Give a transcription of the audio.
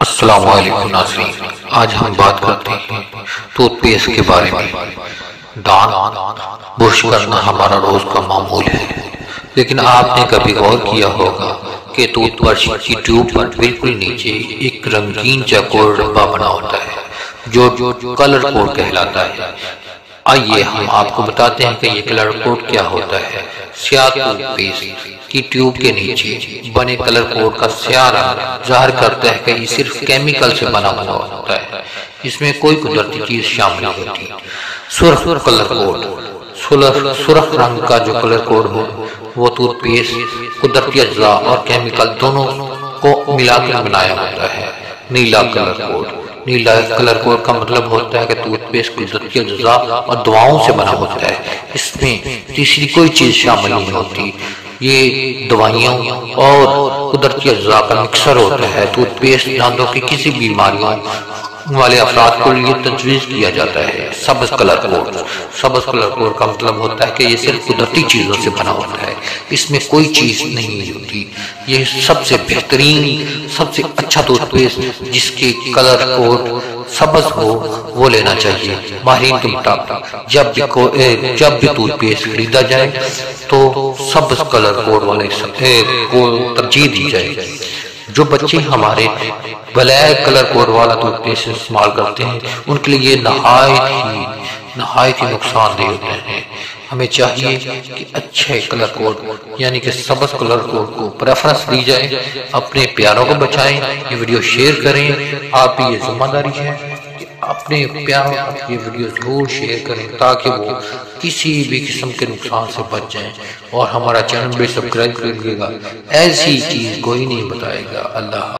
السلام علیکم ناظرین، آج ہم بات کرتے ہیں ٹوتھ پیسٹ کے بارے میں۔ دانت برش کرنا ہمارا روز کا معمول ہے، لیکن آپ نے کبھی غور کیا ہوگا کہ ٹوتھ برش کی ٹیوب پر بالکل نیچے ایک رنگین چوکور ڈبہ بنا ہوتا ہے جو کلر کوڈ کہلاتا ہے۔ آئیے ہم آپ کو بتاتے ہیں کہ یہ کلر کوڈ کیا ہوتا ہے۔ سیاہ ٹوتھ پیسٹ کی ٹیوب کے نیچے بنے کلر کوڈ کا سیاہ رنگ ظاہر کرتا ہے کہ یہ صرف کیمیکل سے بنا ہوا ہوتا ہے، اس میں کوئی قدرتی چیز شامل نہیں ہوتی۔ سرخ کلر کوڈ، سرخ رنگ کا جو کلر کوڈ ہو وہ ٹوتھ پیسٹ قدرتی اجزاء اور کیمیکل دونوں کو ملا کر بنایا ہوتا ہے۔ نیلا کلر کوڈ، نیلا کلر کوڈ کا مطلب ہوتا ہے کہ ٹوتھ پیسٹ قدرتی اجزاء اور دواؤں سے بنا ہوتا ہے، اس میں تیسری کوئی چیز شامل نہیں ہوتی۔ یہ دوائیوں اور قدرتی اجزاء کا مکسر ہوتا ہے۔ ٹوتھ پیسٹ دانتوں کی کسی بیماریوں والے افراد کو لیے تجویز کیا جاتا ہے۔ سبز کلر کوڈ، سبز کلر کوڈ کا مطلب ہوتا ہے کہ یہ صرف قدرتی چیزوں سے بنا ہوتا ہے، اس میں کوئی چیز نہیں ہوتی۔ یہ سب سے بہترین، سب سے اچھا ٹوتھ پیسٹ جس کے کلر کوڈ سبز ہو وہ لینا چاہیے۔ ماہرین کے مطابق جب بھی ٹوتھ پیسٹ خریدا جائے تو سبز کلر کوڈ والے کو ترجیح دی جائے۔ جو بچے ہمارے بلیک کلر کوڈ والا ٹوتھ پیسٹ استعمال کرتے ہیں ان کے لیے نہایت ہی نقصان دہ ہوتے ہیں۔ ہمیں چاہیے کہ اچھے کلر کوڈ یعنی کہ سبز کلر کوڈ کو پریفرنس دی جائے۔ اپنے پیاروں کو بچائیں، یہ ویڈیو شیئر کریں۔ آپ کی یہ ذمہ داری ہے کہ اپنے پیاروں تک یہ ویڈیو ضرور شیئر کریں تاکہ وہ کسی بھی قسم کے نقصان سے بچ جائیں، اور ہمارا چینل بھی سبسکرائب کر لیجیے گا، ایسی چیز کوئی نہیں بتائے گا۔ اللہ